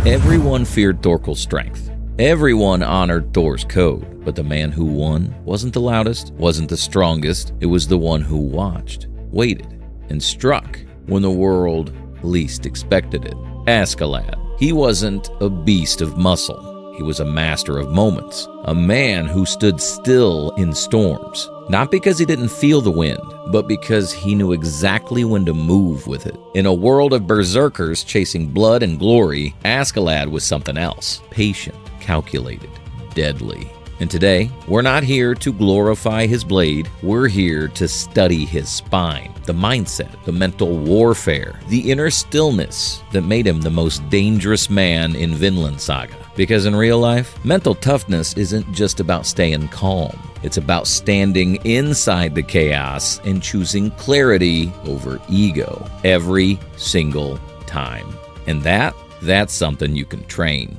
Everyone feared Thorkel's strength. Everyone honored Thor's code, but the man who won wasn't the loudest, wasn't the strongest. It was the one who watched, waited, and struck when the world least expected it. Askeladd. He wasn't a beast of muscle. He was a master of moments, a man who stood still in storms, not because he didn't feel the wind, but because he knew exactly when to move with it. In a world of berserkers chasing blood and glory, Askeladd was something else, patient, calculated, deadly. And today, we're not here to glorify his blade, we're here to study his spine, the mindset, the mental warfare, the inner stillness that made him the most dangerous man in Vinland Saga. Because in real life, mental toughness isn't just about staying calm. It's about standing inside the chaos and choosing clarity over ego every single time. And that's something you can train.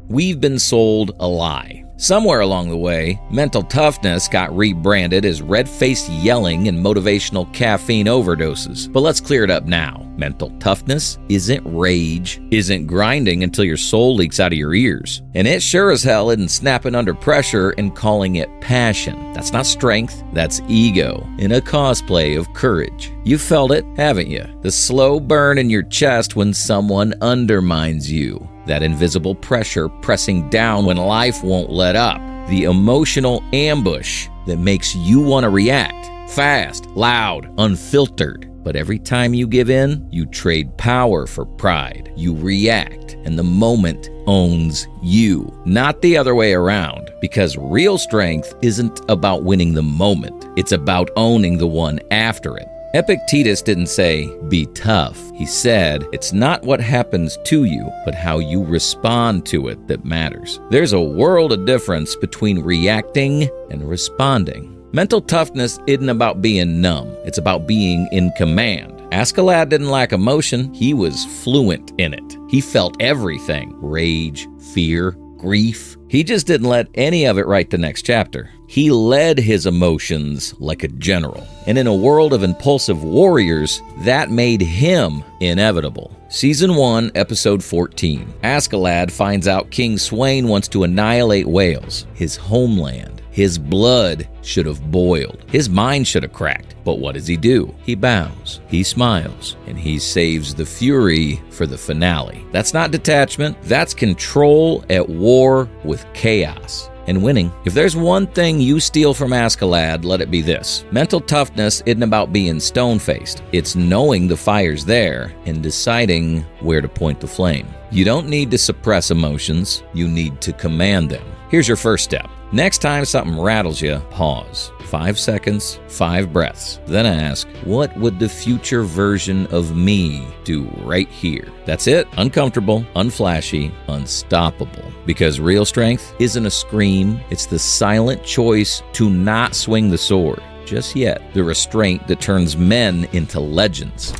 We've been sold a lie. Somewhere along the way, mental toughness got rebranded as red-faced yelling and motivational caffeine overdoses. But let's clear it up now. Mental toughness isn't rage, isn't grinding until your soul leaks out of your ears. And it sure as hell isn't snapping under pressure and calling it passion. That's not strength, that's ego in a cosplay of courage. You felt it, haven't you? The slow burn in your chest when someone undermines you. That invisible pressure pressing down when life won't let up. The emotional ambush that makes you want to react. Fast, loud, unfiltered. But every time you give in, you trade power for pride. You react, and the moment owns you, not the other way around. Because real strength isn't about winning the moment. It's about owning the one after it. Epictetus didn't say, be tough. He said, it's not what happens to you, but how you respond to it that matters. There's a world of difference between reacting and responding. Mental toughness isn't about being numb. It's about being in command. Askeladd didn't lack emotion. He was fluent in it. He felt everything. Rage, fear, grief. He just didn't let any of it write the next chapter. He led his emotions like a general. And in a world of impulsive warriors, that made him inevitable. Season 1, Episode 14. Askeladd finds out King Sweyn wants to annihilate Wales, his homeland. His blood should have boiled. His mind should have cracked. But what does he do? He bows, he smiles, and he saves the fury for the finale. That's not detachment. That's control at war with chaos and winning. If there's one thing you steal from Askeladd, let it be this. Mental toughness isn't about being stone-faced. It's knowing the fire's there and deciding where to point the flame. You don't need to suppress emotions. You need to command them. Here's your first step. Next time something rattles you, pause. 5 seconds, 5 breaths. Then ask, what would the future version of me do right here? That's it. Uncomfortable, unflashy, unstoppable. Because real strength isn't a scream. It's the silent choice to not swing the sword. Just yet. The restraint that turns men into legends.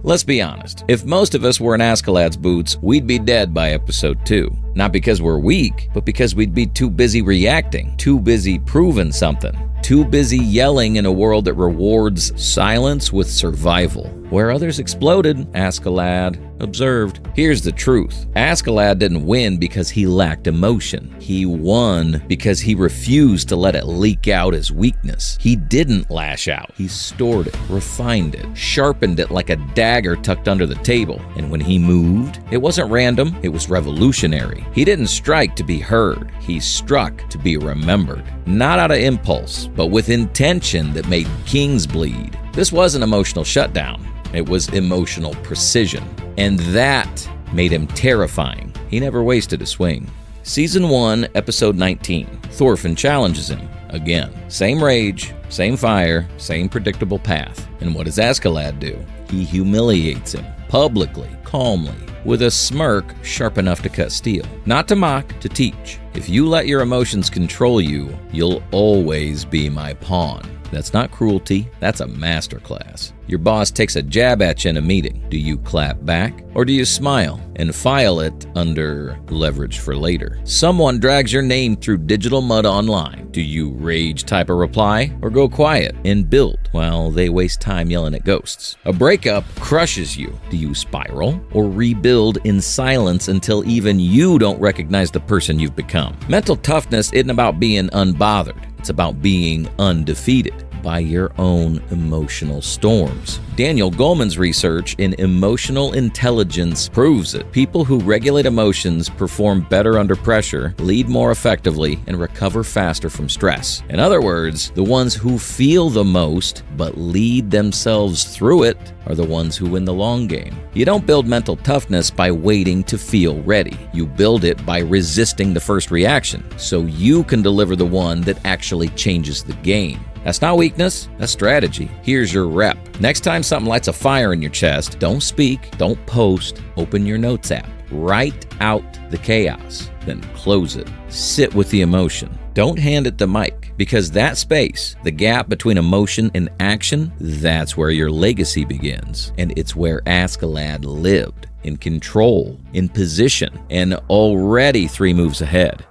Let's be honest. If most of us were in Askeladd's boots, we'd be dead by episode 2. Not because we're weak, but because we'd be too busy reacting, too busy proving something, too busy yelling in a world that rewards silence with survival. Where others exploded, Askeladd observed. Here's the truth. Askeladd didn't win because he lacked emotion. He won because he refused to let it leak out as weakness. He didn't lash out. He stored it, refined it, sharpened it like a dagger tucked under the table. And when he moved, it wasn't random, it was revolutionary. He didn't strike to be heard. He struck to be remembered. Not out of impulse, but with intention that made kings bleed. This wasn't emotional shutdown. It was emotional precision. And that made him terrifying. He never wasted a swing. Season 1, Episode 19. Thorfinn challenges him again. Same rage, same fire, same predictable path. And what does Askeladd do? He humiliates him publicly, calmly, with a smirk sharp enough to cut steel. Not to mock, to teach. If you let your emotions control you, you'll always be my pawn. That's not cruelty, that's a masterclass. Your boss takes a jab at you in a meeting. Do you clap back or do you smile and file it under leverage for later? Someone drags your name through digital mud online. Do you rage type a reply or go quiet and build while they waste time yelling at ghosts? A breakup crushes you. Do you spiral or rebuild in silence until even you don't recognize the person you've become? Mental toughness isn't about being unbothered. It's about being undefeated by your own emotional storms. Daniel Goleman's research in emotional intelligence proves it. People who regulate emotions perform better under pressure, lead more effectively, and recover faster from stress. In other words, the ones who feel the most but lead themselves through it are the ones who win the long game. You don't build mental toughness by waiting to feel ready. You build it by resisting the first reaction, so you can deliver the one that actually changes the game. That's not weakness, that's strategy. Here's your rep. Next time something lights a fire in your chest, don't speak, don't post, open your notes app. Write out the chaos, then close it. Sit with the emotion. Don't hand it the mic, because that space, the gap between emotion and action, that's where your legacy begins. And it's where Askeladd lived, in control, in position, and already 3 moves ahead.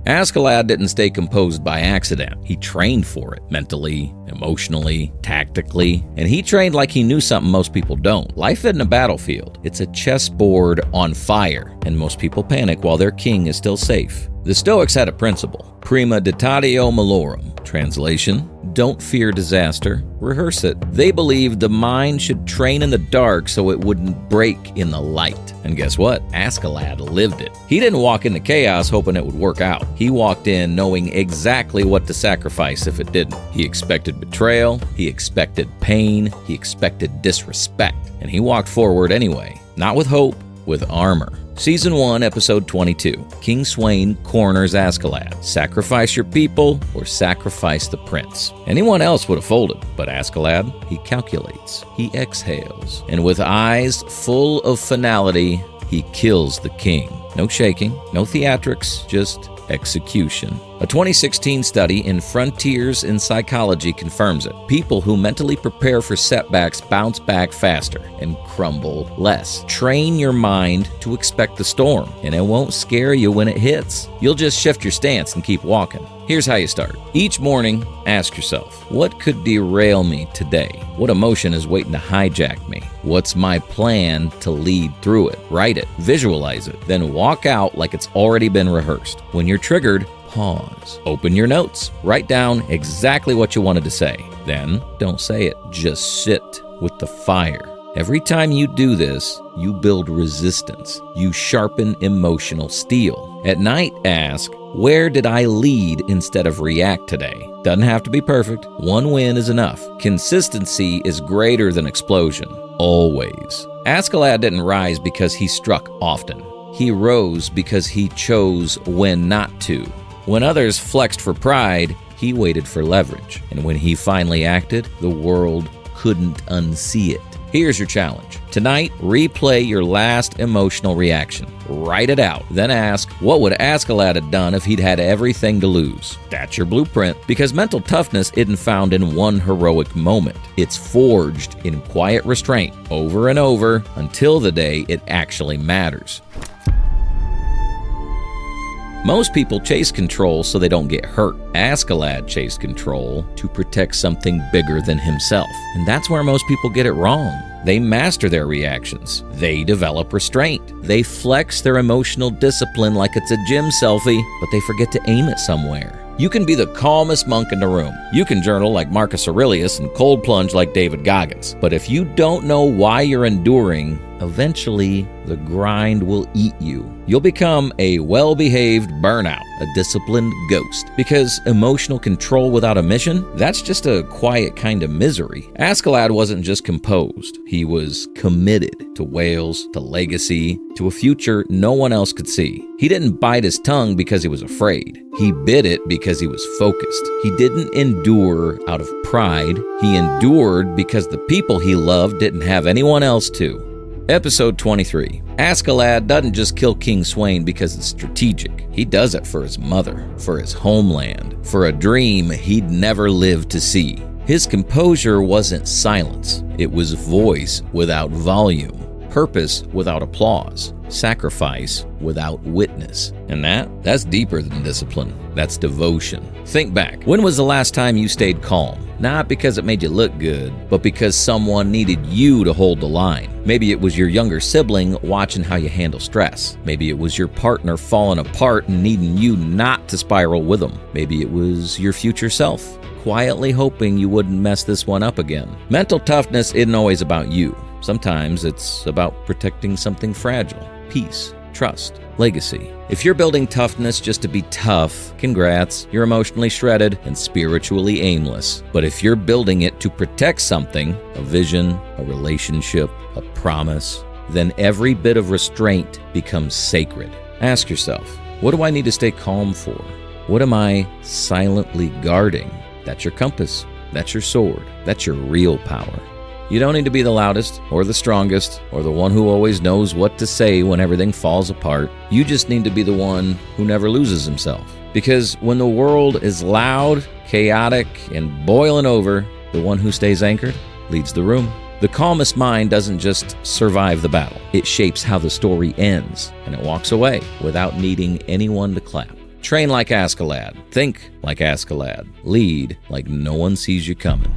Askeladd didn't stay composed by accident. He trained for it, mentally, emotionally, tactically, and he trained like he knew something most people don't. Life isn't a battlefield. It's a chessboard on fire, and most people panic while their king is still safe. The Stoics had a principle, prima ditatio malorum. Translation, don't fear disaster, rehearse it. They believed the mind should train in the dark so it wouldn't break in the light. And guess what? Askeladd lived it. He didn't walk into chaos hoping it would work out. He walked in knowing exactly what to sacrifice if it didn't. He expected betrayal, he expected pain, he expected disrespect. And he walked forward anyway. Not with hope, with armor. Season 1, Episode 22. King Sweyn corners Askeladd. Sacrifice your people or sacrifice the prince. Anyone else would have folded, but Askeladd, he calculates, he exhales, and with eyes full of finality, he kills the king. No shaking, no theatrics, just execution. A 2016 study in Frontiers in Psychology confirms it. People who mentally prepare for setbacks bounce back faster and crumble less. Train your mind to expect the storm, and it won't scare you when it hits. You'll just shift your stance and keep walking. Here's how you start. Each morning, ask yourself, what could derail me today? What emotion is waiting to hijack me? What's my plan to lead through it? Write it, visualize it, then walk out like it's already been rehearsed. When you're triggered, pause. Open your notes. Write down exactly what you wanted to say. Then, don't say it. Just sit with the fire. Every time you do this, you build resistance. You sharpen emotional steel. At night, ask, where did I lead instead of react today? Doesn't have to be perfect. One win is enough. Consistency is greater than explosion. Always. Askeladd didn't rise because he struck often. He rose because he chose when not to. When others flexed for pride, he waited for leverage. And when he finally acted, the world couldn't unsee it. Here's your challenge. Tonight, replay your last emotional reaction. Write it out. Then ask, what would Askeladd have done if he'd had everything to lose? That's your blueprint. Because mental toughness isn't found in one heroic moment. It's forged in quiet restraint over and over until the day it actually matters. Most people chase control so they don't get hurt. Askeladd chased control to protect something bigger than himself. And that's where most people get it wrong. They master their reactions. They develop restraint. They flex their emotional discipline like it's a gym selfie, but they forget to aim it somewhere. You can be the calmest monk in the room. You can journal like Marcus Aurelius and cold plunge like David Goggins. But if you don't know why you're enduring, eventually the grind will eat you. You'll become a well-behaved burnout, a disciplined ghost. Because emotional control without a mission, that's just a quiet kind of misery. Askeladd wasn't just composed. He was committed to Wales, to legacy, to a future no one else could see. He didn't bite his tongue because he was afraid. He bit it because he was focused. He didn't endure out of pride. He endured because the people he loved didn't have anyone else to. Episode 23. Askeladd doesn't just kill King Sweyn because it's strategic. He does it for his mother, for his homeland, for a dream he'd never live to see. His composure wasn't silence. It was voice without volume, purpose without applause, sacrifice without witness. And that's deeper than discipline. That's devotion. Think back. When was the last time you stayed calm? Not because it made you look good, but because someone needed you to hold the line. Maybe it was your younger sibling watching how you handle stress. Maybe it was your partner falling apart and needing you not to spiral with them. Maybe it was your future self, quietly hoping you wouldn't mess this one up again. Mental toughness isn't always about you. Sometimes it's about protecting something fragile: peace, trust, legacy. If you're building toughness just to be tough, congrats, you're emotionally shredded and spiritually aimless. But if you're building it to protect something, a vision, a relationship, a promise, then every bit of restraint becomes sacred. Ask yourself, what do I need to stay calm for? What am I silently guarding? That's your compass. That's your sword. That's your real power. You don't need to be the loudest or the strongest or the one who always knows what to say when everything falls apart. You just need to be the one who never loses himself. Because when the world is loud, chaotic, and boiling over, the one who stays anchored leads the room. The calmest mind doesn't just survive the battle. It shapes how the story ends, and it walks away without needing anyone to clap. Train like Askeladd. Think like Askeladd. Lead like no one sees you coming.